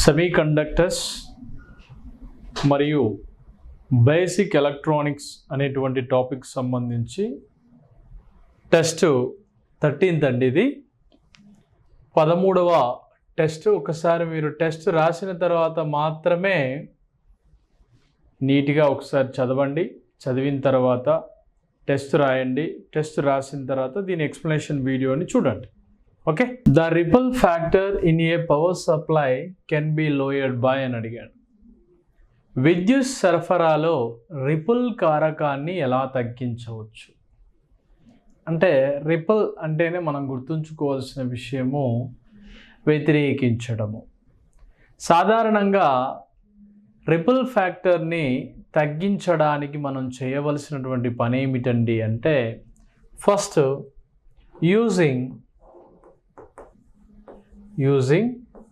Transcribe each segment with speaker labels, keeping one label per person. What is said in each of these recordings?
Speaker 1: Semiconductors మరియు basic electronics అనేటువంటి topic సంబంధించి టెస్ట్ 13th అండి. ఇది 13వ టెస్ట్. ఒకసారి మీరు టెస్ట్ రాసిన తర్వాత మాత్రమే నీట్గా ఒకసారి చదవండి. చదివిన తర్వాత టెస్ట్ రాయండి. టెస్ట్ రాసిన తర్వాత దీని ఎక్స్ప్లెనేషన్ వీడియోని చూడండి. Okay. The ripple factor in a power supply can be lowered by అని అడిగాడు. విద్యుత్ సరఫరాలో రిపుల్ కారకాన్ని ఎలా తగ్గించవచ్చు అంటే, రిపుల్ అంటేనే మనం గుర్తుంచుకోవాల్సిన విషయము వ్యతిరేకించడము. సాధారణంగా రిపుల్ ఫ్యాక్టర్ని తగ్గించడానికి మనం చేయవలసినటువంటి పని ఏమిటండి అంటే, ఫస్ట్ యూజింగ్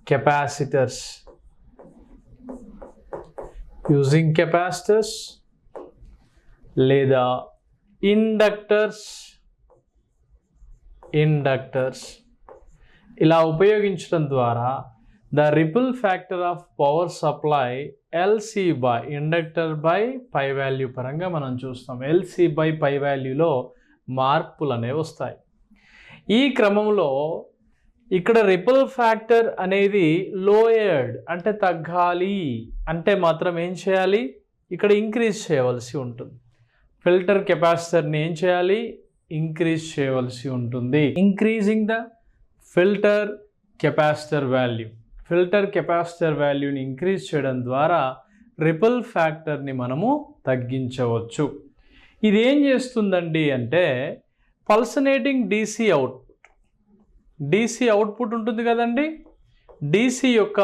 Speaker 1: కెపాసిటర్స్ లేదా ఇండక్టర్స్ ఇలా ఉపయోగించడం ద్వారా the ripple factor of power supply LC by inductor by pi value పరంగా మనం చూస్తాం. ఎల్సి బై పై వాల్యూలో మార్పులు అనేవి వస్తాయి. ఈ క్రమంలో ఇక్కడ రిపుల్ ఫ్యాక్టర్ అనేది లోయర్డ్ అంటే తగ్గాలి అంటే మాత్రం ఏం చేయాలి, ఇక్కడ ఇంక్రీజ్ చేయవలసి ఉంటుంది. ఫిల్టర్ కెపాసిటర్ని ఏం చేయాలి, ఇంక్రీజ్ చేయవలసి ఉంటుంది. ఇంక్రీజింగ్ ద ఫిల్టర్ కెపాసిటర్ వాల్యూని ఇంక్రీజ్ చేయడం ద్వారా రిపుల్ ఫ్యాక్టర్ని మనము తగ్గించవచ్చు. ఇది ఏం చేస్తుందండి అంటే, పల్సనేటింగ్ డీసీ అవుట్పుట్ ఉంటుంది కదండి. డీసీ యొక్క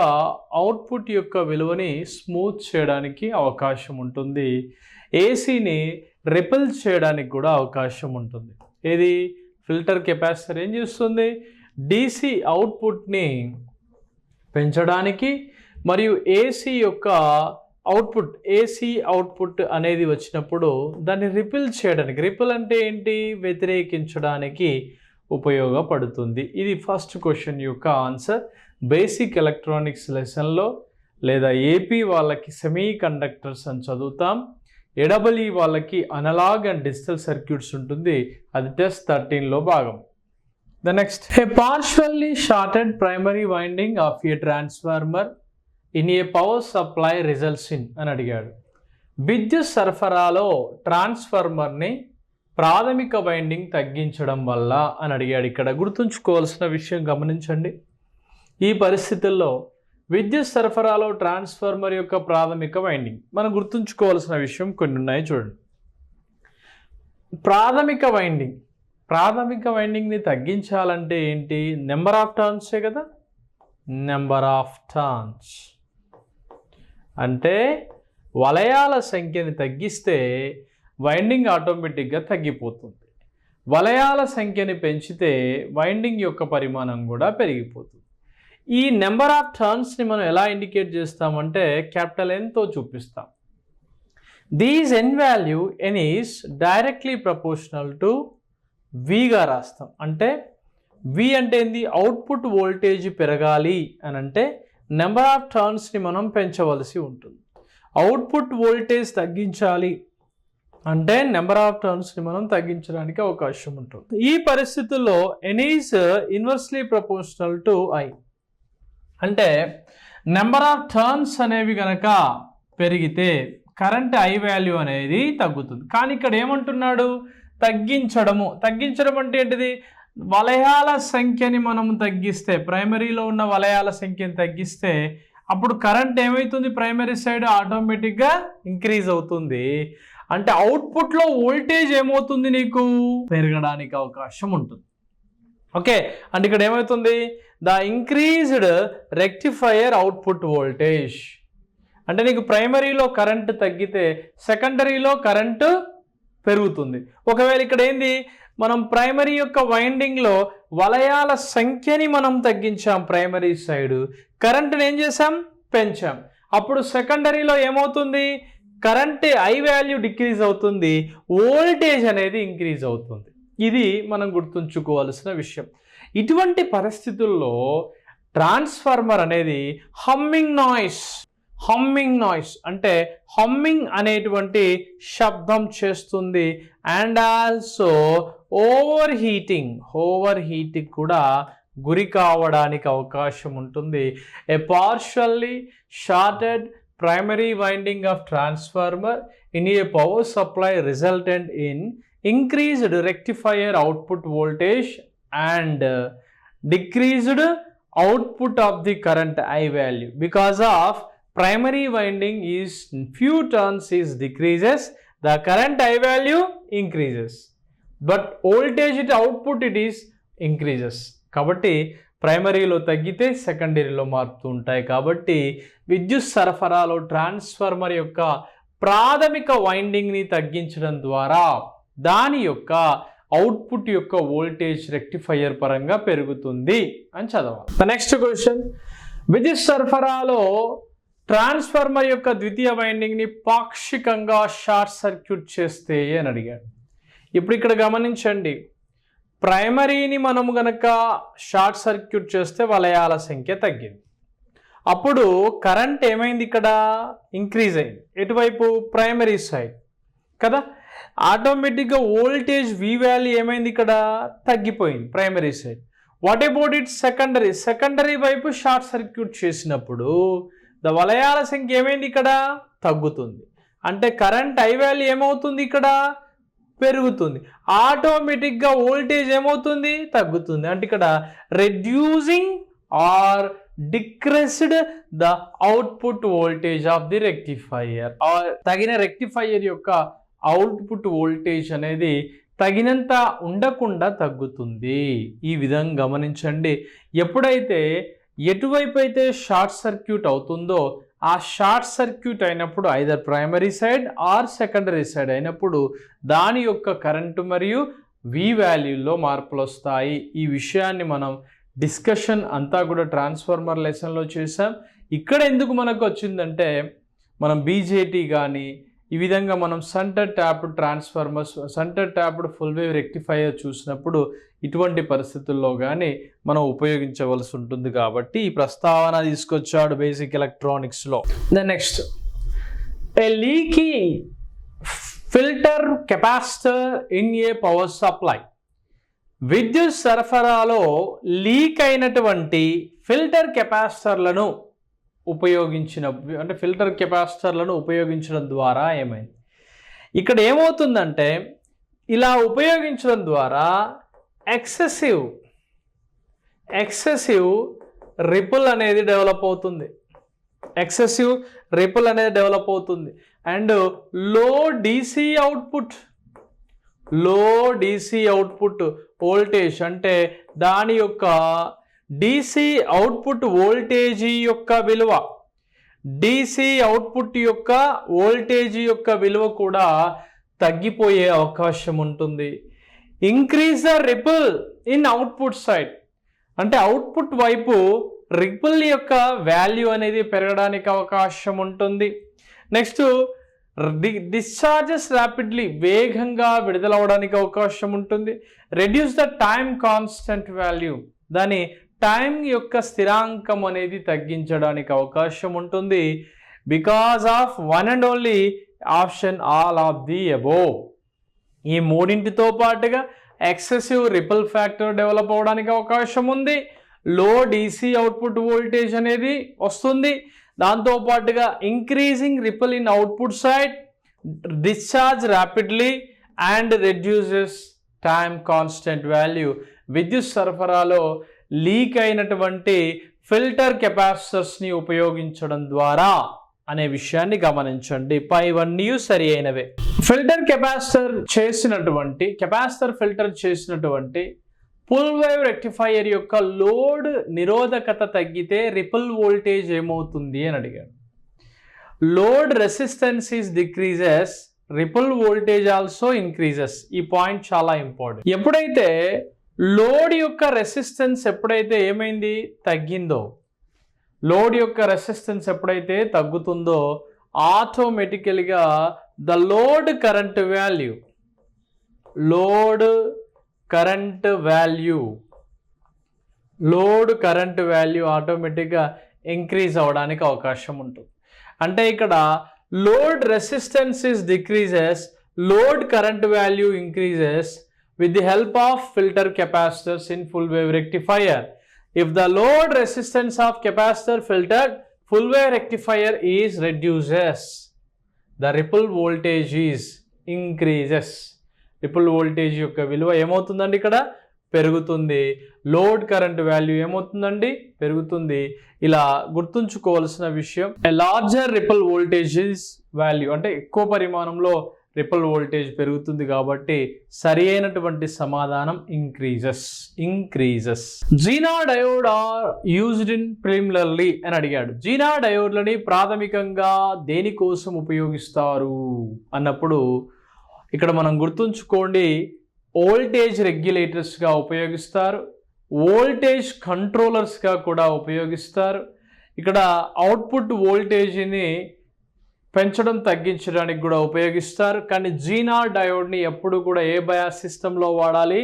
Speaker 1: అవుట్పుట్ యొక్క విలువని స్మూత్ చేయడానికి అవకాశం ఉంటుంది. ఏసీని రిపెల్ చేయడానికి కూడా అవకాశం ఉంటుంది. ఇది ఫిల్టర్ కెపాసిటర్ ఏం చేస్తుంది, డీసీ అవుట్పుట్ని పెంచడానికి మరియు ఏసీ అవుట్పుట్ అనేది వచ్చినప్పుడు దాన్ని రిపెల్ చేయడానికి, రిపెల్ అంటే ఏంటి, వ్యతిరేకించడానికి ఉపయోగపడుతుంది. ఇది ఫస్ట్ క్వశ్చన్ యొక్క ఆన్సర్. బేసిక్ ఎలక్ట్రానిక్స్ లెసన్లో లేదా ఏపీ వాళ్ళకి సెమీ కండక్టర్స్ అని చదువుతాం. ఏడబ్ల్యూ వాళ్ళకి అనలాగ్ అండ్ డిజిటల్ సర్క్యూట్స్ ఉంటుంది. అది టెస్ట్ 13లో భాగం. The next, a partially shorted primary winding of a transformer in a power supply results in అని అడిగాడు. విద్యుత్ సరఫరాలో ట్రాన్స్ఫార్మర్ని ప్రాథమిక వైండింగ్ తగ్గించడం వల్ల అని అడిగాడు. ఇక్కడ గుర్తుంచుకోవాల్సిన విషయం గమనించండి. ఈ పరిస్థితుల్లో విద్యుత్ సరఫరాలో ట్రాన్స్ఫార్మర్ యొక్క ప్రాథమిక వైండింగ్ మనం గుర్తుంచుకోవాల్సిన విషయం కొన్ని ఉన్నాయి చూడండి. ప్రాథమిక వైండింగ్ని తగ్గించాలంటే ఏంటి, నెంబర్ ఆఫ్ టర్న్సే కదా. నెంబర్ ఆఫ్ టర్న్స్ అంటే వలయాల సంఖ్యని తగ్గిస్తే వైండింగ్ ఆటోమేటిక్గా తగ్గిపోతుంది. వలయాల సంఖ్యని పెంచితే వైండింగ్ యొక్క పరిమాణం కూడా పెరిగిపోతుంది. ఈ నెంబర్ ఆఫ్ టర్న్స్ని మనం ఎలా ఇండికేట్ చేస్తామంటే క్యాపిటల్ ఎన్తో చూపిస్తాం. This n value n is directly proportional to విగా రాస్తాం. అంటే వి అంటే ఏంది, అవుట్పుట్ వోల్టేజ్ పెరగాలి అని అంటే నెంబర్ ఆఫ్ టర్న్స్ని మనం పెంచవలసి ఉంటుంది. అవుట్పుట్ వోల్టేజ్ తగ్గించాలి అంటే నెంబర్ ఆఫ్ టర్న్స్ని మనం తగ్గించడానికి అవకాశం ఉంటుంది. ఈ పరిస్థితుల్లో n is inversely proportional to I అంటే నెంబర్ ఆఫ్ టర్న్స్ అనేవి కనుక పెరిగితే కరెంట్ ఐ వాల్యూ అనేది తగ్గుతుంది. కానీ ఇక్కడ ఏమంటున్నాడు, తగ్గించడం అంటే ఏంటిది, వలయాల సంఖ్యని మనం తగ్గిస్తే, ప్రైమరీలో ఉన్న వలయాల సంఖ్యని తగ్గిస్తే అప్పుడు కరెంట్ ఏమవుతుంది, ప్రైమరీ సైడ్ ఆటోమేటిక్గా ఇంక్రీజ్ అవుతుంది. అంటే అవుట్పుట్లో వోల్టేజ్ ఏమవుతుంది, నీకు పెరగడానికి అవకాశం ఉంటుంది. ఓకే. అంటే ఇక్కడ ఏమవుతుంది, the increased rectifier output voltage అంటే నీకు ప్రైమరీలో కరెంటు తగ్గితే సెకండరీలో కరెంటు పెరుగుతుంది. ఒకవేళ ఇక్కడ ఏంది, మనం ప్రైమరీ యొక్క వైండింగ్లో వలయాల సంఖ్యని మనం తగ్గించాం, ప్రైమరీ సైడ్ కరెంటుని ఏం చేసాం, పెంచాం. అప్పుడు సెకండరీలో ఏమవుతుంది, కరెంట్ ఐ వాల్యూ డిక్రీజ్ అవుతుంది, వోల్టేజ్ అనేది ఇంక్రీజ్ అవుతుంది. ఇది మనం గుర్తుంచుకోవాల్సిన విషయం. ఇటువంటి పరిస్థితుల్లో ట్రాన్స్ఫార్మర్ అనేది హమ్మింగ్ నాయిస్ అంటే హమ్మింగ్ అనేటువంటి శబ్దం చేస్తుంది. అండ్ ఆల్సో ఓవర్ హీటింగ్ కూడా గురి కావడానికి అవకాశం ఉంటుంది. A partially shorted primary winding of transformer in a power supply resulted in increased rectifier output voltage and decreased output of the current I value. Because of primary winding is few turns is decreases, the current I value increases, but voltage output it is increases. కాబట్టి ప్రైమరీలో తగ్గితే సెకండరీలో మారుతూ ఉంటాయి. కాబట్టి విద్యుత్ సరఫరాలో transformer యొక్క ప్రాథమిక వైండింగ్ని తగ్గించడం ద్వారా దాని యొక్క అవుట్పుట్ యొక్క వోల్టేజ్ రెక్టిఫైయర్ పరంగా పెరుగుతుంది అని చదవాలి. నెక్స్ట్ క్వశ్చన్, విద్యుత్ సరఫరాలో ట్రాన్స్ఫార్మర్ యొక్క ద్వితీయ వైండింగ్ని పాక్షికంగా షార్ట్ సర్క్యూట్ చేస్తే అని అడిగాడు. ఇప్పుడు ఇక్కడ గమనించండి, ప్రైమరీని మనము గనక షార్ట్ సర్క్యూట్ చేస్తే వలయాల సంఖ్య తగ్గింది. అప్పుడు కరెంట్ ఏమైంది, ఇక్కడ ఇంక్రీజ్ అయింది. ఎటువైపు, ప్రైమరీ సైడ్ కదా. ఆటోమేటిక్గా వోల్టేజ్ వి వాల్యూ ఏమైంది, ఇక్కడ తగ్గిపోయింది primary side. What about it secondary వైపు షార్ట్ సర్క్యూట్ చేసినప్పుడు వలయాల సంఖ్య ఏమైంది, ఇక్కడ తగ్గుతుంది. అంటే కరెంట్ ఐ వాల్యూ ఏమవుతుంది, ఇక్కడ పెరుగుతుంది. ఆటోమేటిక్గా వోల్టేజ్ ఏమవుతుంది, తగ్గుతుంది. అంటే ఇక్కడ reducing or decreased the output voltage of the rectifier. తగిన రెక్టిఫైయర్ యొక్క అవుట్పుట్ వోల్టేజ్ అనేది తగినంత ఉండకుండా తగ్గుతుంది. ఈ విధంగా గమనించండి. ఎప్పుడైతే ఎటువైపు అయితే షార్ట్ సర్క్యూట్ అవుతుందో ఆ షార్ట్ సర్క్యూట్ అయినప్పుడు either primary side or secondary side అయినప్పుడు దాని యొక్క కరెంటు మరియు వి వాల్యూలో మార్పులు వస్తాయి. ఈ విషయాన్ని మనం డిస్కషన్ అంతా కూడా ట్రాన్స్ఫార్మర్ లెసన్లో చేసాం. ఇక్కడ ఎందుకు మనకు వచ్చిందంటే మనం బీజేటీ కానీ ఈ విధంగా మనం centre tapped transformers, centre tapped full wave rectifier చూసినప్పుడు ఇటువంటి పరిస్థితుల్లో కానీ మనం ఉపయోగించవలసి ఉంటుంది. కాబట్టి ఈ ప్రస్తావన తీసుకొచ్చాడు బేసిక్ ఎలక్ట్రానిక్స్లో. Next, a leaky filter capacitor in a power supply. విద్యుత్ సరఫరాలో లీక్ అయినటువంటి ఫిల్టర్ కెపాసిటర్లను ఫిల్టర్ కెపాసిటర్లను ఉపయోగించడం ద్వారా ఏమైంది, ఇక్కడ ఏమవుతుందంటే ఇలా ఉపయోగించడం ద్వారా ఎక్సెసివ్ రిపుల్ అనేది డెవలప్ అవుతుంది. అండ్ లో డీసీ అవుట్పుట్ వోల్టేజ్ అంటే దాని యొక్క డీసీ అవుట్పుట్ వోల్టేజీ యొక్క విలువ కూడా తగ్గిపోయే అవకాశం ఉంటుంది. Increase the ripple in output side అంటే అవుట్పుట్ వైపు రిపుల్ యొక్క వాల్యూ అనేది పెరగడానికి అవకాశం ఉంటుంది. నెక్స్ట్, డిశ్చార్జెస్ ర్యాపిడ్లీ వేగంగా విడుదలవడానికి అవకాశం ఉంటుంది. Reduce the time constant value దాని టైం యొక్క స్థిరాంకం అనేది తగ్గించడానికి అవకాశం ఉంటుంది. Because of one and only option all of the above. ఈ మూడింటితో పాటుగా ఎక్సెసివ్ రిపుల్ ఫ్యాక్టర్ డెవలప్ అవడానికి అవకాశం ఉంది. లో డీసీ అవుట్పుట్ వోల్టేజ్ అనేది వస్తుంది. దాంతోపాటుగా increasing ripple in output side, discharge rapidly and reduces time constant value. విద్యుత్ సరఫరాలో లీక్ అయినటువంటి ఫిల్టర్ కెపాసిటర్స్ని ఉపయోగించడం ద్వారా అనే విషయాన్ని గమనించండి. పైవన్నీ సరి అయినవే. కెపాసిటర్ ఫిల్టర్ చేసినటువంటి ఫుల్ వేవ్ రెక్టిఫైయర్ యొక్క లోడ్ నిరోధకత తగ్గితే రిపుల్ వోల్టేజ్ ఏమవుతుంది అని అడిగాడు. Load resistance is decreases, ripple voltage also increases. ఈ పాయింట్ చాలా ఇంపార్టెంట్. ఎప్పుడైతే లోడ్ యొక్క రెసిస్టెన్స్ ఏమైంది, తగ్గిందో, లోడ్ యొక్క రెసిస్టెన్స్ ఎప్పుడైతే తగ్గుతుందో ఆటోమేటికల్గా the load current value load current value ఆటోమేటిక్గా ఇంక్రీజ్ అవ్వడానికి అవకాశం ఉంటుంది. అంటే ఇక్కడ load resistance is decreases, load current value increases with the help of filter capacitors in full wave rectifier. If the load resistance of capacitor filtered full wave rectifier is reduces, the ripple voltage is increases. Ripple voltage యొక్క విలువ ఏమవుతుందండి ఇక్కడ పెరుగుతుంది, load current value ఏమవుతుందండి పెరుగుతుంది. ఇలా గుర్తుంచుకోవాల్సిన విషయం, ఎ లార్జర్ రిపుల్ వోల్టేజ్ వాల్యూ అంటే ఎక్కువ పరిమాణంలో రిపుల్ వోల్టేజ్ పెరుగుతుంది కాబట్టి సరి అయినటువంటి సమాధానం increases. Zener diode are used in preliminary అని అడిగాడు. జీనా డయోడ్లని ప్రాథమికంగా దేనికోసం ఉపయోగిస్తారు అన్నప్పుడు ఇక్కడ మనం గుర్తుంచుకోండి, వోల్టేజ్ రెగ్యులేటర్స్గా ఉపయోగిస్తారు, వోల్టేజ్ కంట్రోలర్స్గా కూడా ఉపయోగిస్తారు. ఇక్కడ అవుట్పుట్ వోల్టేజ్ని పెంచడం తగ్గించడానికి కూడా ఉపయోగిస్తారు. కానీ జీనా డయోడ్ని ఎప్పుడు కూడా ఏ బయాస్ సిస్టంలో వాడాలి,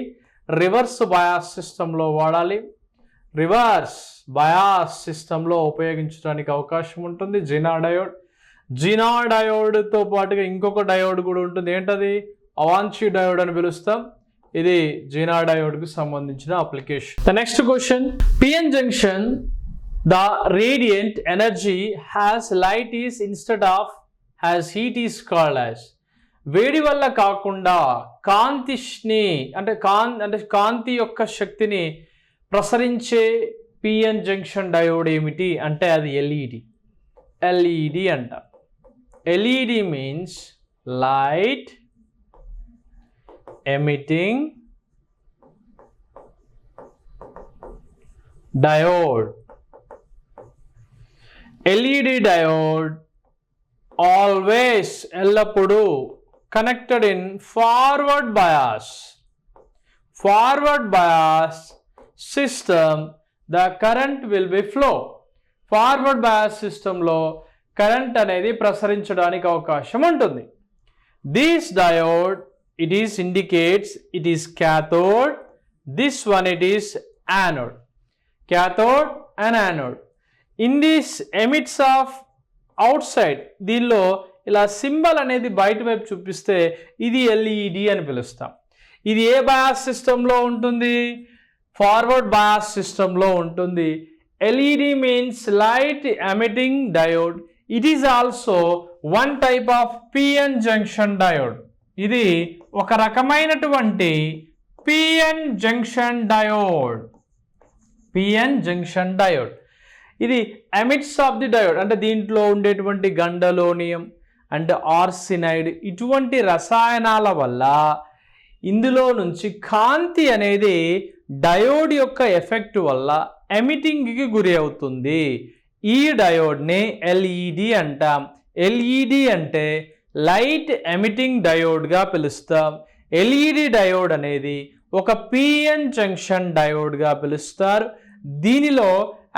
Speaker 1: రివర్స్ బయాస్ సిస్టంలో వాడాలి. రివర్స్ బయాస్ సిస్టంలో ఉపయోగించడానికి అవకాశం ఉంటుంది జీనా డయోడ్తో పాటుగా ఇంకొక డయోడ్ కూడా ఉంటుంది. ఏంటది? అవాంఛీ డయోడ్ అని పిలుస్తాం. ఇది జీనా డయోడ్కు సంబంధించిన application. The next question, PN junction the radiant energy has light is instead of has heat is called as. వేడి వల్ల కాకుండా కాంతిని అంటే కాంతి యొక్క శక్తిని ప్రసరించే పిఎన్ జంక్షన్ డయోడ్ ఏమిటి అంటే అది ఎల్ఈడి అంట. LED means light emitting diode. LED diode always ఎల్లప్పుడూ connected in forward bias system the current will be flow. ఫార్వర్డ్ బయాస్ సిస్టంలో కరెంట్ అనేది ప్రసరించడానికి అవకాశం ఉంటుంది. This diode it is indicates it is cathode, this one it is anode. Cathode and anode. In this emits of outside, దీనిలో ఇలా symbol అనేది బయట వైపు చూపిస్తే ఇది ఎల్ఈడి అని పిలుస్తాం. ఇది ఏ బయాస్ సిస్టంలో ఉంటుంది? ఫార్వర్డ్ బయాస్ సిస్టంలో ఉంటుంది. LED means light emitting diode. It is also one type of PN junction diode. ఇది ఒక రకమైనటువంటి పిఎన్ జంక్షన్ డయోడ్. ఇది ఎమిట్స్ ఆఫ్ ది డయోడ్ అంటే దీంట్లో ఉండేటువంటి గండలోనియం అండ్ ఆర్సినైడ్ ఇటువంటి రసాయనాల వల్ల ఇందులో నుంచి కాంతి అనేది డయోడ్ యొక్క ఎఫెక్ట్ వల్ల ఎమిటింగ్కి గురి అవుతుంది. ఈ డయోడ్ని ఎల్ఈడి అంటాం. ఎల్ఈడి అంటే లైట్ ఎమిటింగ్ డయోడ్గా పిలుస్తాం. ఎల్ఈడి డయోడ్ అనేది ఒక పిఎన్ జంక్షన్ డయోడ్గా పిలుస్తారు. దీనిలో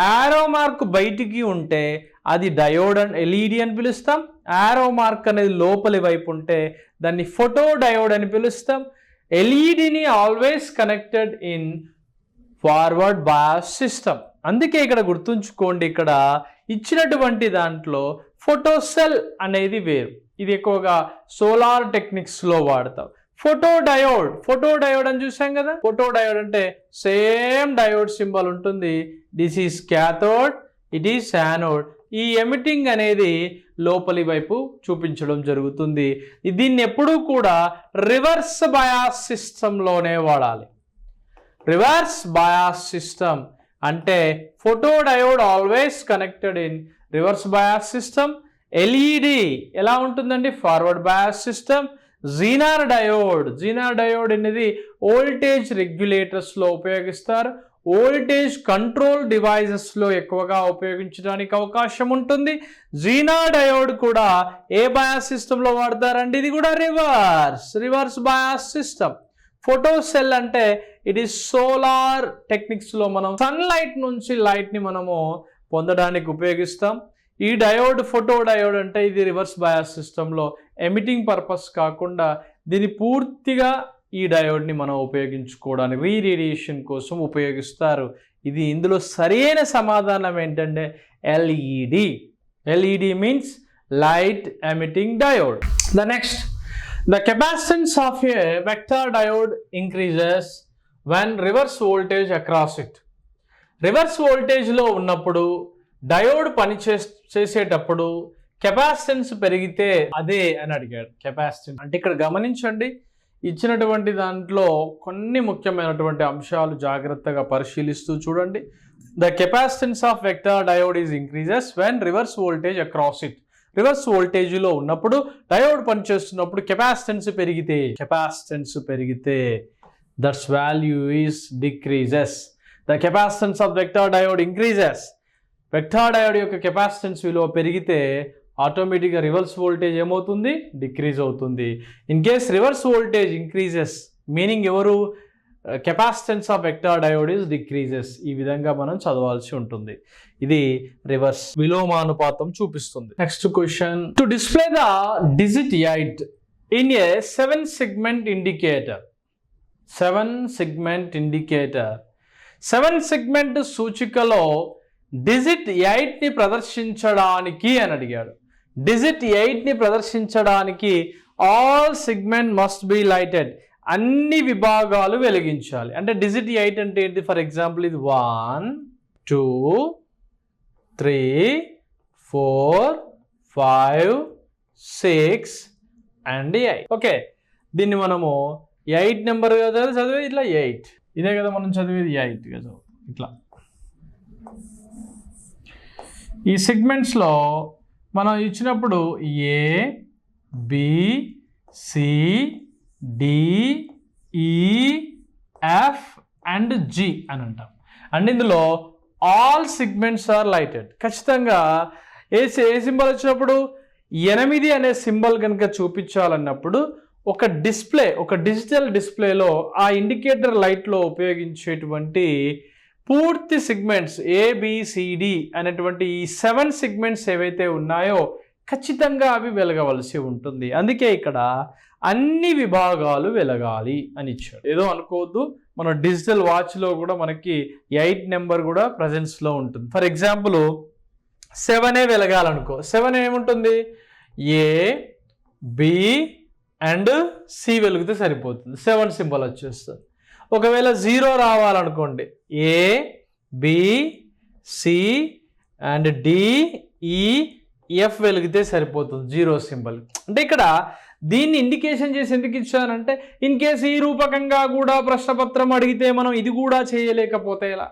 Speaker 1: యారో మార్క్ బయటికి ఉంటే అది డయోడ్ అండ్ ఎల్ఈడి అని పిలుస్తాం. యారో మార్క్ అనేది లోపలి వైపు ఉంటే దాన్ని ఫోటో డయోడ్ అని పిలుస్తాం. ఎల్ఈడిని always connected in forward bias system. అందుకే ఇక్కడ గుర్తుంచుకోండి, ఇక్కడ ఇచ్చినటువంటి దాంట్లో ఫోటో సెల్ అనేది వేరు. ఇది ఎక్కువగా సోలార్ టెక్నిక్స్లో వాడతాం. ఫోటో డయోడ్ అని చూసాం కదా. ఫోటో డయోడ్ అంటే సేమ్ డయోడ్ సింబల్ ఉంటుంది. This is cathode, it is anode. ఈ ఎమిటింగ్ అనేది లోపలి వైపు చూపించడం జరుగుతుంది. దీన్ని ఎప్పుడూ కూడా రివర్స్ బయాస్ సిస్టంలోనే వాడాలి. రివర్స్ బయాస్ సిస్టమ్ అంటే photo diode always connected in reverse bias system. LED ఎలా ఉంటుందండి? Forward bias system. Zener diode అనేది వోల్టేజ్ రెగ్యులేటర్స్లో ఉపయోగిస్తారు. వోల్టేజ్ కంట్రోల్ డివైజెస్లో ఎక్కువగా ఉపయోగించడానికి అవకాశం ఉంటుంది. జీనా డయోడ్ కూడా ఏ బయాస్ సిస్టంలో వాడతారండి? ఇది కూడా reverse bias system. Photo cell అంటే ఇట్ ఈస్ సోలార్ టెక్నిక్స్లో మనం సన్లైట్ నుంచి లైట్ని మనము పొందడానికి ఉపయోగిస్తాం. ఈ డయోడ్ ఫోటో డయోడ్ అంటే ఇది రివర్స్ బయాస్ సిస్టంలో ఎమిటింగ్ పర్పస్ కాకుండా దీన్ని పూర్తిగా ఈ డయోడ్ని మనం ఉపయోగించుకోవడానికి రీరేడియేషన్ కోసం ఉపయోగిస్తారు. ఇది ఇందులో సరైన సమాధానం ఏంటంటే LED. LED means light emitting diode. The next, the capacitance of a vector diode increases when reverse voltage across it. Reverse వోల్టేజ్లో ఉన్నప్పుడు డయోడ్ పని చేసేటప్పుడు కెపాసిటెన్స్ పెరిగితే అదే అని అడిగాడు. కెపాసిటెన్స్ అంటే ఇక్కడ గమనించండి, ఇచ్చినటువంటి దాంట్లో కొన్ని ముఖ్యమైనటువంటి అంశాలు జాగ్రత్తగా పరిశీలిస్తూ చూడండి. The capacitance of vector diode is increases when reverse voltage across it. Reverse వోల్టేజ్లో ఉన్నప్పుడు డయోడ్ పనిచేస్తున్నప్పుడు కెపాసిటెన్స్ పెరిగితే that's value is decreases. The capacitance of vector diode increases. Vector diode యొక్క కెపాసిటెన్స్ విలువ పెరిగితే ఆటోమేటిక్గా రివర్స్ వోల్టేజ్ ఏమవుతుంది? డిక్రీజ్ అవుతుంది. In case reverse voltage increases meaning ఎవరు? Capacitance of vector diode is decreases. ఈ విధంగా మనం చదవాల్సి ఉంటుంది. ఇది రివర్స్ విలోమానుపాతం చూపిస్తుంది. Next question, to display the digit 8 in a 7 segment indicator. 7 segment సూచికలో డిజిట్ 8ని ప్రదర్శించడానికి అని అడిగాడు. డిజిట్ 8ని ప్రదర్శించడానికి all segment must be lighted. అన్ని విభాగాలు వెలిగించాలి. అంటే డిజిట్ 8 అంటే ఏంటి? ఫర్ ఎగ్జాంపుల్ ఇది 1 2 3 4 5 6 అండ్ 8. ఓకే, దీన్ని మనము 8 నెంబర్ కదా చదివేది, ఇట్లా 8 ఇదే కదా మనం చదివేది 8 కదా ఇట్లా. ఈ సెగ్మెంట్స్లో మనం ఇచ్చినప్పుడు ఏ B C D E F and G అని అంటాం. అండ్ ఇందులో ఆల్ సెగ్మెంట్స్ ఆర్ లైటెడ్. ఖచ్చితంగా ఏ సింబల్ వచ్చినప్పుడు 8 అనే సింబల్ కనుక చూపించాలన్నప్పుడు ఒక డిజిటల్ డిస్ప్లేలో ఆ ఇండికేటర్ లైట్లో ఉపయోగించేటువంటి పూర్తి సెగ్మెంట్స్ ఏబిసిడి అనేటువంటి ఈ 7 సెగ్మెంట్స్ ఏవైతే ఉన్నాయో ఖచ్చితంగా అవి వెలగవలసి ఉంటుంది. అందుకే ఇక్కడ అన్ని విభాగాలు వెలగాలి అని ఇచ్చాడు. ఏదో అనుకోవద్దు, మన డిజిటల్ వాచ్లో కూడా మనకి 8 నెంబర్ కూడా ప్రజెన్స్లో ఉంటుంది. ఫర్ ఎగ్జాంపుల్ 7 వెలగాలనుకో, 7 ఏముంటుంది? ఏ బి అండ్ సి వెలిగితే సరిపోతుంది, 7 సింబల్ వచ్చేస్తుంది. ఒకవేళ 0 రావాలనుకోండి, A B C and D E F వెలిగితే సరిపోతుంది, 0 సింబల్. అంటే ఇక్కడ దీన్ని ఇండికేషన్ చేసి ఎందుకు ఇచ్చానంటే ఇన్ కేసు ఈ రూపకంగా కూడా ప్రశ్నపత్రం అడిగితే మనం ఇది కూడా చేయలేకపోతే ఎలా?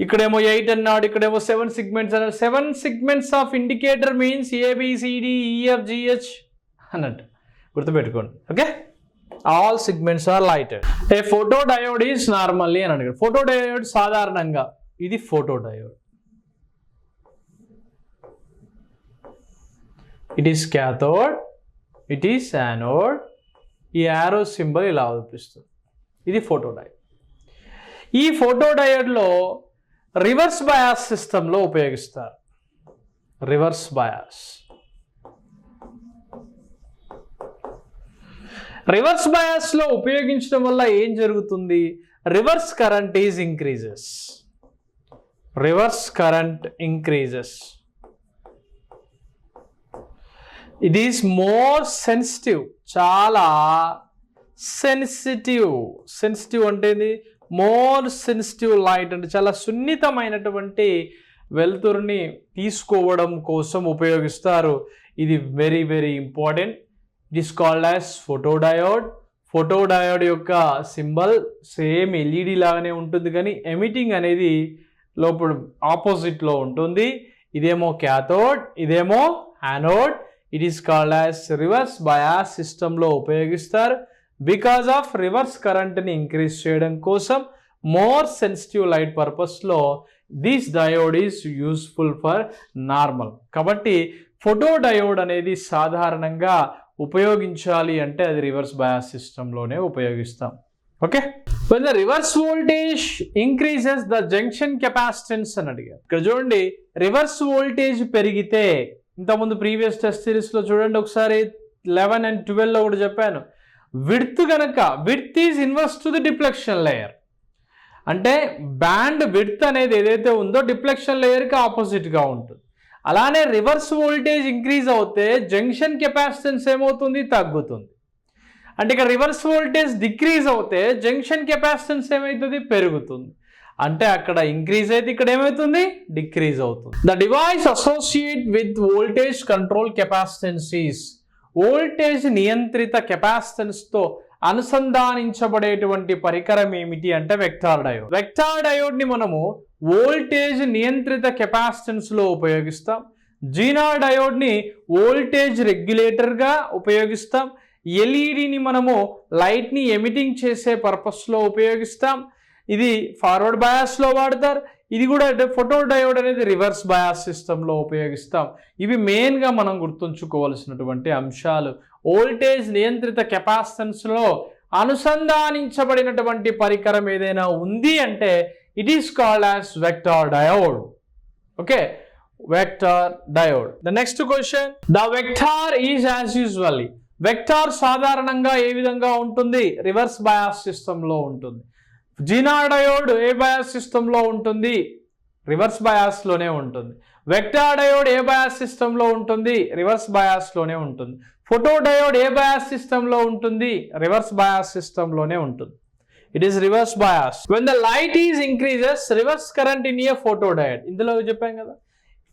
Speaker 1: ఇక్కడేమో 8 అన్నాడు, ఇక్కడేమో 7 సెగ్మెంట్స్ అన్నాడు. 7 segments of indicator means A B C D E F G H అన్నట్టు గుర్తుపెట్టుకోండి. Okay, all segments are lighted. A photo diode is normally అని అడిగాడు. ఫోటో డయోడ్ సాధారణంగా ఇది photo diode, it is cathode, it is anode. ఈ యారో సింబల్ ఇలా చూపిస్తుంది, ఇది ఫోటో డయోడ్. ఈ ఫోటో డయోడ్లో రివర్స్ బయాస్ సిస్టంలో ఉపయోగిస్తారు. రివర్స్ బయాస్లో ఉపయోగించడం వల్ల ఏం జరుగుతుంది? Reverse current is increases. It is more sensitive, చాలా సెన్సిటివ్ అంటే మోర్ సెన్సిటివ్ లైట్ అంటే చాలా సున్నితమైనటువంటి వెలుతురుని తీసుకోవడం కోసం ఉపయోగిస్తారు. ఇది very very important. It is called as photo diode. Photo diode యొక్క సింబల్ సేమ్ ఎల్ఈడి లాగానే ఉంటుంది, కానీ ఎమిటింగ్ అనేది లోపల ఆపోజిట్లో ఉంటుంది. ఇదేమో క్యాథోడ్, ఇదేమో anode. It is called as reverse bias సిస్టంలో ఉపయోగిస్తారు. బికాజ్ ఆఫ్ రివర్స్ కరెంట్ని ఇంక్రీజ్ చేయడం కోసం మోర్ సెన్సిటివ్ లైట్ పర్పస్లో this diode is useful for normal. కాబట్టి ఫోటో డయోడ్ అనేది సాధారణంగా ఉపయోగించాలి అంటే అది రివర్స్ బయాస్ సిస్టంలోనే ఉపయోగిస్తాం. Okay, when the reverse voltage increases the junction capacitance అని అడిగారు. ఇక్కడ చూడండి, రివర్స్ వోల్టేజ్ పెరిగితే, ఇంతకుముందు ప్రీవియస్ టెస్ట్ సిరీస్లో చూడండి ఒకసారి 11 and 12లో కూడా చెప్పాను, width is inverse to the deflection layer. అంటే బ్యాండ్ విడ్త్ అనేది ఏదైతే ఉందో డిప్లెక్షన్ లేయర్కి ఆపోజిట్గా ఉంటుంది. అలానే రివర్స్ వోల్టేజ్ ఇంక్రీజ్ అవుతే జంక్షన్ కెపాసిటెన్స్ ఏమవుతుంది, తగ్గుతుంది. అంటే ఇక్కడ రివర్స్ వోల్టేజ్ డిక్రీజ్ అవుతే జంక్షన్ కెపాసిటెన్స్ ఏమవుతుంది, పెరుగుతుంది. అంటే అక్కడ ఇంక్రీజ్ అయితే ఇక్కడ ఏమవుతుంది, డిక్రీజ్ అవుతుంది. The device associate with voltage control capacitance is, voltage నియంత్రిత కెపాసిటెన్స్తో అనుసంధానించబడేటువంటి పరికరం ఏమిటి అంటే వెక్టార్ డయోడ్. వెక్టార్ డయోడ్ని మనము వోల్టేజ్ నియంత్రిత కెపాసిటెన్స్లో ఉపయోగిస్తాం. జీనార్ డయోడ్ని వోల్టేజ్ రెగ్యులేటర్గా ఉపయోగిస్తాం. ఎల్ఈడిని మనము లైట్ని ఎమిటింగ్ చేసే పర్పస్లో ఉపయోగిస్తాం. ఇది ఫార్వర్డ్ బయాస్లో వాడతారు. ఇది కూడా ఫోటో డయోడ్ అనేది రివర్స్ బయాస్ సిస్టంలో ఉపయోగిస్తాం. ఇవి మెయిన్గా మనం గుర్తుంచుకోవాల్సినటువంటి అంశాలు. వోల్టేజ్ నియంత్రిత కెపాసిటెన్స్లో అనుసంధానించబడినటువంటి పరికరం ఏదైనా ఉంది అంటే it is called as vector diode. Okay, vector diode. The next question, the vector is as usually, vector సాధారణంగా ఏ విధంగా ఉంటుంది, రివర్స్ బయాస్ సిస్టంలో ఉంటుంది. జీనార్ డయోడ్ ఏ బయాస్ సిస్టంలో ఉంటుంది, రివర్స్ బయాస్లోనే ఉంటుంది. వెక్టార్ డయోడ్ ఏ బయాస్ సిస్టంలో ఉంటుంది, రివర్స్ బయాస్లోనే ఉంటుంది. ఫోటో డయోడ్ ఏ బయాస్ సిస్టంలో ఉంటుంది, రివర్స్ బయాస్ సిస్టంలోనే ఉంటుంది. It is reverse bias. When the light is increases reverse current in a photo diode. ఇందులో చెప్పాం కదా,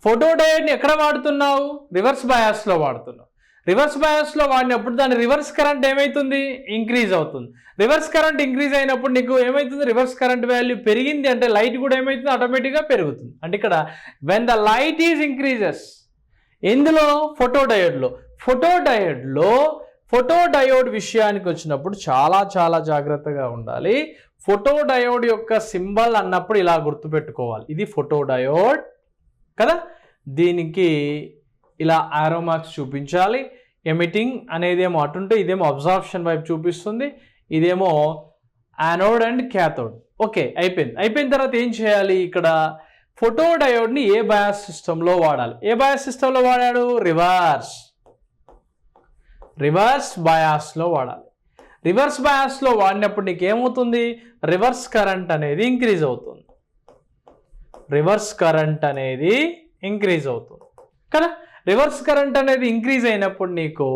Speaker 1: ఫోటో డయోడ్ని ఎక్కడ వాడుతున్నావు, రివర్స్ బయాస్లో వాడుతున్నావు. రివర్స్ బయాస్లో వాడినప్పుడు దాని రివర్స్ కరెంట్ ఏమవుతుంది, ఇంక్రీజ్ అవుతుంది. రివర్స్ కరెంట్ ఇంక్రీజ్ అయినప్పుడు నీకు ఏమవుతుంది, రివర్స్ కరెంట్ వాల్యూ పెరిగింది అంటే లైట్ కూడా ఏమవుతుంది, ఆటోమేటిక్గా పెరుగుతుంది. అంటే ఇక్కడ when the light is increases, ఇందులో ఫోటో డయోడ్లో ఫోటో డయోడ్ విషయానికి వచ్చినప్పుడు చాలా చాలా జాగ్రత్తగా ఉండాలి. ఫోటో డయోడ్ యొక్క సింబల్ అన్నప్పుడు ఇలా గుర్తుపెట్టుకోవాలి, ఇది ఫోటో డయోడ్ కదా, దీనికి ఇలా ఆరో మార్క్స్ చూపించాలి. ఎమిటింగ్ అనేదేమో అటుంటే ఇదేమో అబ్జార్ప్షన్ వైపు చూపిస్తుంది, ఇదేమో యానోడ్ అండ్ క్యాథోడ్. ఓకే, అయిపోయిన తర్వాత ఏం చేయాలి, ఇక్కడ ఫోటో డయోడ్ని ఏ బయాస్ సిస్టంలో వాడాలి. ఏ బయాస్ సిస్టంలో వాడాడు, రివర్స్ బయాస్లో వాడాలి. రివర్స్ బయాస్లో వాడినప్పుడు నీకు ఏమవుతుంది, రివర్స్ కరెంట్ అనేది ఇంక్రీజ్ అవుతుంది. కదా, రివర్స్ కరెంట్ అనేది ఇంక్రీజ్ అయినప్పుడు నీకు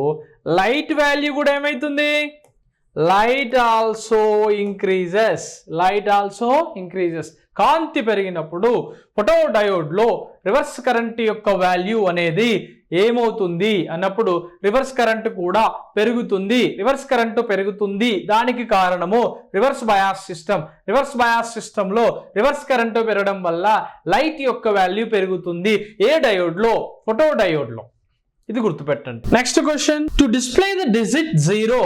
Speaker 1: లైట్ వాల్యూ కూడా ఏమవుతుంది, లైట్ ఆల్సో ఇంక్రీజెస్. కాంతి పెరిగినప్పుడు ఫోటో డయోడ్లో రివర్స్ కరెంట్ యొక్క వాల్యూ అనేది ఏమవుతుంది అన్నప్పుడు రివర్స్ కరెంట్ కూడా పెరుగుతుంది. దానికి కారణము రివర్స్ బయాస్ సిస్టంలో రివర్స్ కరెంట్ పెరగడం వల్ల లైట్ యొక్క వాల్యూ పెరుగుతుంది. ఏ డయోడ్లో, ఫోటో డయోడ్లో. ఇది గుర్తుపెట్టండి. Next question, to display the digit 0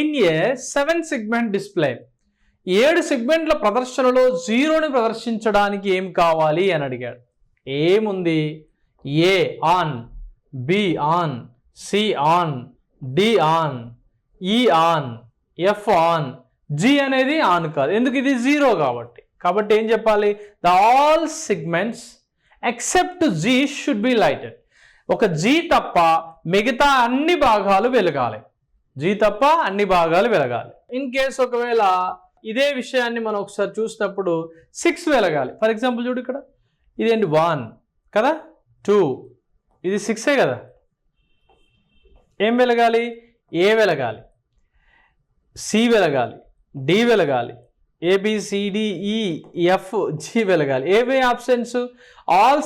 Speaker 1: in a 7 segment display, 7 సెగ్మెంట్ల ప్రదర్శనలో 0ని ప్రదర్శించడానికి ఏం కావాలి అని అడిగాడు. ఏముంది, A on, B on, C on, D on, E on, F on, G అనేది ఆన్ కాదు, ఎందుకు, ఇది 0 కాబట్టి ఏం చెప్పాలి, the all segments except G should be lighted. ఒక జీ తప్ప మిగతా అన్ని భాగాలు వెలగాలి. ఇన్ కేస్ ఒకవేళ ఇదే విషయాన్ని మనం ఒకసారి చూసినప్పుడు 6 వెలగాలి. ఫర్ ఎగ్జాంపుల్ చూడు, ఇక్కడ ఇదేంటి 1 కదా, 2, ఇది 6 కదా. ఏం వెలగాలి, ఏ వెలగాలి, సి వెలగాలి, డి వెలగాలి, ABCDEF G వెలగాలి. ఏవే options, all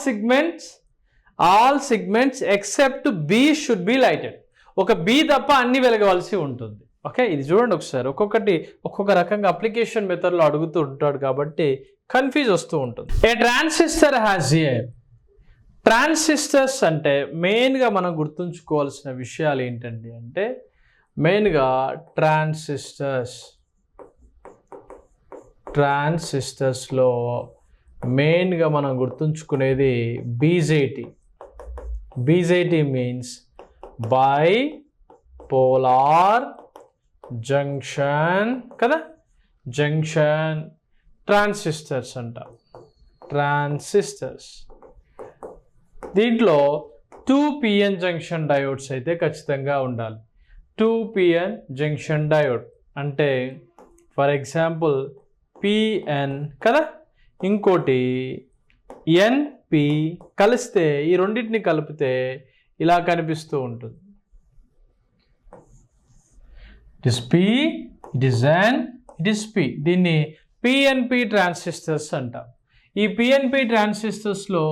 Speaker 1: segments except B should be lighted. ఒక బి తప్ప అన్ని వెలగవలసి ఉంటుంది. ఓకే, ఇది చూడండి ఒకసారి, ఒక్కొక్క రకంగా అప్లికేషన్ మెథడ్లో అడుగుతూ ఉంటాడు కాబట్టి కన్ఫ్యూజ్ వస్తూ ఉంటుంది. ఏ ట్రాన్సిస్టర్ హ్యాస్ ఏ, ట్రాన్సిస్టర్స్ అంటే మెయిన్గా మనం గుర్తుంచుకోవాల్సిన విషయాలు ఏంటండి అంటే, మెయిన్గా ట్రాన్సిస్టర్స్లో మెయిన్గా మనం గుర్తుంచుకునేది BJT మీన్స్ బైపోలార్ జంక్షన్ కదా, జంక్షన్ ట్రాన్సిస్టర్స్ అంట. దీంట్లో 2PN జంక్షన్ డయోడ్స్ అయితే ఖచ్చితంగా ఉండాలి. 2PN జంక్షన్ డయోడ్ అంటే ఫర్ ఎగ్జాంపుల్ పిఎన్ కదా, ఇంకోటి ఎన్పి, కలిస్తే ఈ రెండింటిని కలిపితే ఇలా కనిపిస్తూ ఉంటుంది. It is P, it is N, it is P. దీన్ని పిఎన్పి ట్రాన్సిస్టర్స్ అంటాం. ఈ పిఎన్పి ట్రాన్సిస్టర్స్లో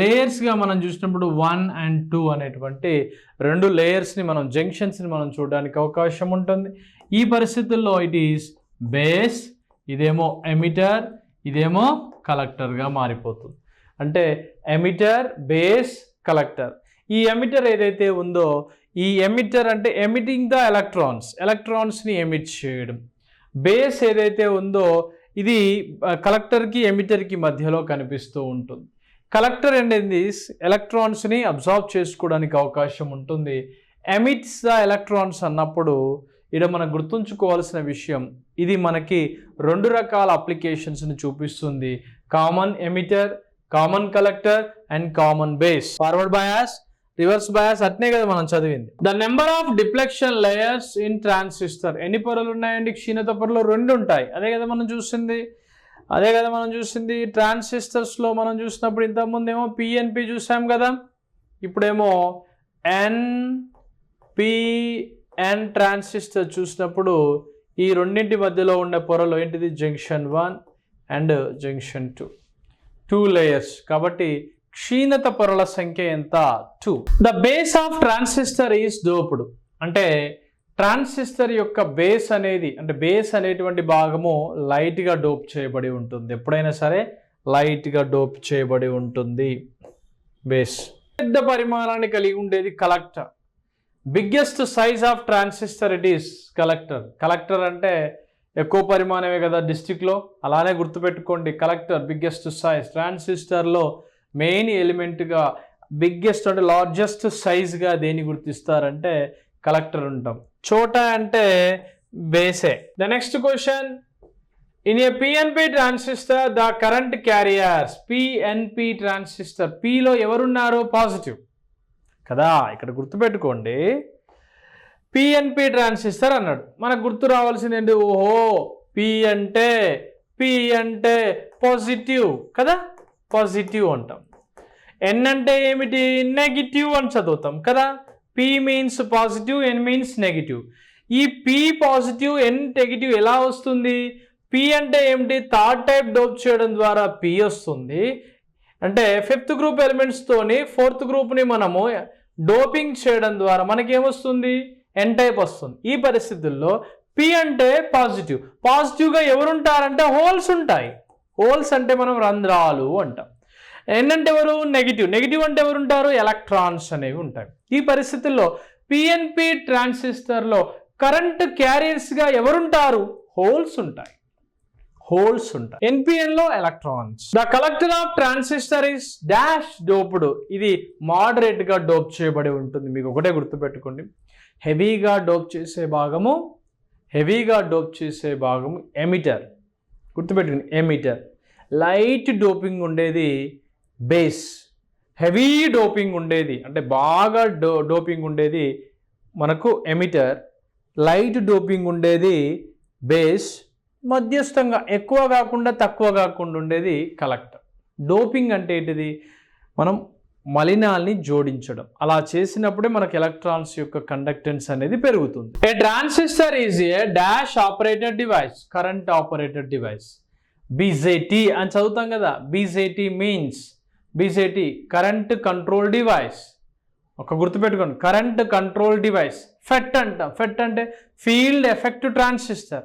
Speaker 1: లేయర్స్గా మనం చూసినప్పుడు 1 and 2 అనేటువంటి 2 లేయర్స్ని మనం, జంక్షన్స్ని మనం చూడడానికి అవకాశం ఉంటుంది. ఈ పరిస్థితుల్లో ఇట్ ఈస్ బేస్, ఇదేమో ఎమిటర్, ఇదేమో కలెక్టర్గా మారిపోతుంది. అంటే ఎమిటర్, బేస్, కలెక్టర్. ఈ ఎమిటర్ ఏదైతే ఉందో, ఈ ఎమిటర్ అంటే ఎమిటింగ్ ద ఎలక్ట్రాన్స్ని ఎమిట్ చేయడం. బేస్ ఏదైతే ఉందో ఇది కలెక్టర్కి ఎమిటర్కి మధ్యలో కనిపిస్తూ ఉంటుంది. కలెక్టర్ అనేది ఎలక్ట్రాన్స్ని అబ్జార్బ్ చేసుకోవడానికి అవకాశం ఉంటుంది. ఎమిట్స్ ద ఎలక్ట్రాన్స్ అన్నప్పుడు ఇక్కడ మనం గుర్తుంచుకోవాల్సిన విషయం, ఇది మనకి 2 రకాల అప్లికేషన్స్ని చూపిస్తుంది. Common emitter, common collector and common base. Forward bias, reverse bias అట్నే కదా మనం చదివింది. The number of depletion layers in transistor. ఎన్ని పొరలు ఉన్నాయండి? క్షీణత పొరలు 2 ఉంటాయి. అదే కదా మనం చూసింది. ట్రాన్సిస్టర్స్లో మనం చూసినప్పుడు ఇంతకుముందు ఏమో పిఎన్పి చూసాం కదా, ఇప్పుడేమో ఎన్పిఎన్ ట్రాన్సిస్టర్ చూసినప్పుడు ఈ రెండింటి మధ్యలో ఉండే పొరలు ఏంటిది? Junction 1 and junction 2, 2 layers. కాబట్టి క్షీణత పొరల సంఖ్య ఎంత? 2. The base of transistor is doped. అంటే ట్రాన్సిస్టర్ యొక్క బేస్ అనేది, అంటే బేస్ అనేటువంటి భాగము లైట్గా డోప్ చేయబడి ఉంటుంది. ఎప్పుడైనా సరే లైట్గా డోప్ చేయబడి ఉంటుంది బేస్. పెద్ద పరిమాణాన్ని కలిగి ఉండేది collector. Biggest size of transistor it is collector. Collector అంటే ఎక్కువ పరిమాణమే కదా డిస్ట్రిక్ట్లో, అలానే గుర్తుపెట్టుకోండి. Collector biggest size. ట్రాన్సిస్టర్లో మెయిన్ ఎలిమెంట్గా బిగ్గెస్ట్ అంటే లార్జెస్ట్ సైజ్గా దేన్ని గుర్తిస్తారంటే కలెక్టర్ ఉంటాం. చోట అంటే బేసే. The next question, in a PNP transistor the current carriers. PNP transistor, పిలో ఎవరున్నారు? పాజిటివ్ కదా. ఇక్కడ గుర్తుపెట్టుకోండి, పిఎన్పి ట్రాన్సిస్టర్ అన్నాడు, మనకు గుర్తు రావాల్సింది ఏంటి? ఓహో, పి అంటే పాజిటివ్ కదా, పాజిటివ్ అంటాం. ఎన్ అంటే ఏమిటి? నెగిటివ్ అని చదువుతాం కదా. పి మీన్స్ పాజిటివ్, ఎన్ మీన్స్ నెగిటివ్. ఈ పి పాజిటివ్, ఎన్ నెగిటివ్ ఎలా వస్తుంది? పి అంటే ఏమిటి? థర్డ్ టైప్ డోప్ చేయడం ద్వారా పి వస్తుంది. అంటే 5th గ్రూప్ ఎలిమెంట్స్తోని 4th గ్రూప్ని మనము డోపింగ్ చేయడం ద్వారా మనకేమొస్తుంది? ఎన్ టైప్ వస్తుంది. ఈ పరిస్థితుల్లో పి అంటే పాజిటివ్. పాజిటివ్గా ఎవరుంటారంటే హోల్స్ ఉంటాయి. హోల్స్ అంటే మనం రంధ్రాలు అంటాం. ఎన్ అంటే ఎవరు? నెగిటివ్. నెగిటివ్ అంటే ఎవరు ఉంటారు? ఎలక్ట్రాన్స్ అనేవి ఉంటాయి. ఈ పరిస్థితుల్లో పిఎన్పి ట్రాన్సిస్టర్లో కరెంట్ క్యారియర్స్గా ఎవరుంటారు? హోల్స్ ఉంటాయి. ఎన్పిఎన్లో electrons. The collector of transistor is dash doped. ఇది మోడరేట్గా డోప్ చేయబడి ఉంటుంది. మీకు ఒకటే గుర్తుపెట్టుకోండి, హెవీగా డోప్ చేసే భాగము ఎమిటర్. గుర్తుపెట్టుకోండి, ఎమిటర్. లైట్ డోపింగ్ ఉండేది బేస్. హెవీ డోపింగ్ ఉండేది అంటే బాగా డోపింగ్ ఉండేది మనకు ఎమిటర్. లైట్ డోపింగ్ ఉండేది బేస్. మధ్యస్థంగా ఎక్కువ కాకుండా తక్కువ కాకుండా ఉండేది కలెక్టర్. డోపింగ్ అంటే ఏంటిది? మనం మలినాల్ని జోడించడం. అలా చేసినప్పుడే మనకు ఎలక్ట్రాన్స్ యొక్క కండక్టెన్స్ అనేది పెరుగుతుంది. A transistor is a dash operated device, current operated device. BJT అని చదువుతాం కదా. BJT means current control device. ఒక గుర్తుపెట్టుకోండి, కరెంట్ కంట్రోల్ డివైస్. ఫెట్ అంటాం. ఫెట్ అంటే ఫీల్డ్ ఎఫెక్టివ్ ట్రాన్సిస్టర్.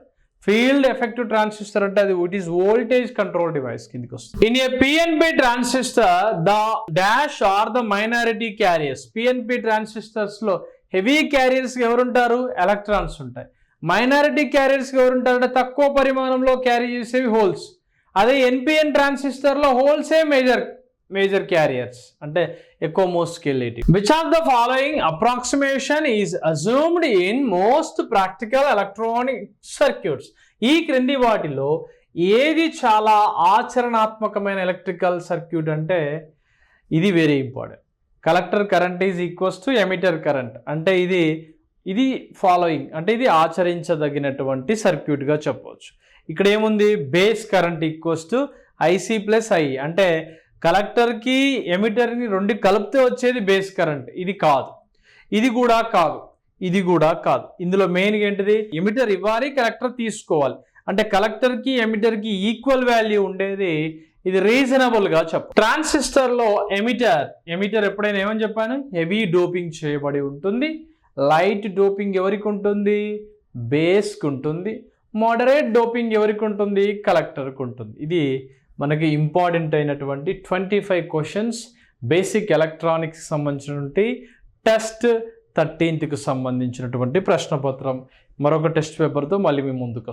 Speaker 1: అంటే అది it is voltage control device కిందకి వస్తుంది. In a PNP transistor the dash are the minority carriers. PNP transistors లో హెవీ క్యారియర్స్ ఎవరుంటారు? ఎలక్ట్రాన్స్ ఉంటాయి. మైనారిటీ క్యారియర్స్ ఎవరుంటారు అంటే తక్కువ పరిమాణంలో క్యారీ చేసేవి హోల్స్. అదే ఎన్పిఎన్ ట్రాన్సిస్టర్లో హోల్సే మేజర్ క్యారియర్స్ అంటే ఎక్కువ మోస్ట్కెళ్ళేటివి. Which of the following approximation is assumed in most practical electronic circuits. ఈ క్రింది వాటిలో ఏది చాలా ఆచరణాత్మకమైన ఎలక్ట్రికల్ సర్క్యూట్ అంటే ఇది very important. Collector current is equals to emitter current. అంటే ఇది ఫాలోయింగ్ అంటే ఇది ఆచరించదగినటువంటి సర్క్యూట్గా చెప్పవచ్చు. ఇక్కడ ఏముంది base current equals to IC plus I, అంటే కలెక్టర్కి ఎమిటర్ని రెండు కలిపితే వచ్చేది బేస్ కరెంట్. ఇది కాదు, ఇది కూడా కాదు, ఇది కూడా కాదు. ఇందులో మెయిన్గా ఏంటిది, ఎమిటర్ ఇవ్వాలి, కలెక్టర్ తీసుకోవాలి. అంటే కలెక్టర్కి ఎమిటర్కి ఈక్వల్ వాల్యూ ఉండేది, ఇది రీజనబుల్గా చెప్పు. ట్రాన్సిస్టర్లో ఎమిటర్ ఎప్పుడైనా ఏమని చెప్పాను, హెవీ డోపింగ్ చేయబడి ఉంటుంది. లైట్ డోపింగ్ ఎవరికి ఉంటుంది, బేస్కి ఉంటుంది. మోడరేట్ డోపింగ్ ఎవరికి ఉంటుంది, కలెక్టర్కి ఉంటుంది. ఇది మనకి ఇంపార్టెంట్ అయినటువంటి 25 క్వశ్చన్స్ బేసిక్ ఎలక్ట్రానిక్స్ సంబంధించినటువంటి టెస్ట్ 13th సంబంధించినటువంటి ప్రశ్నపత్రం. మరొక టెస్ట్ పేపర్తో మళ్ళీ మీ ముందుకు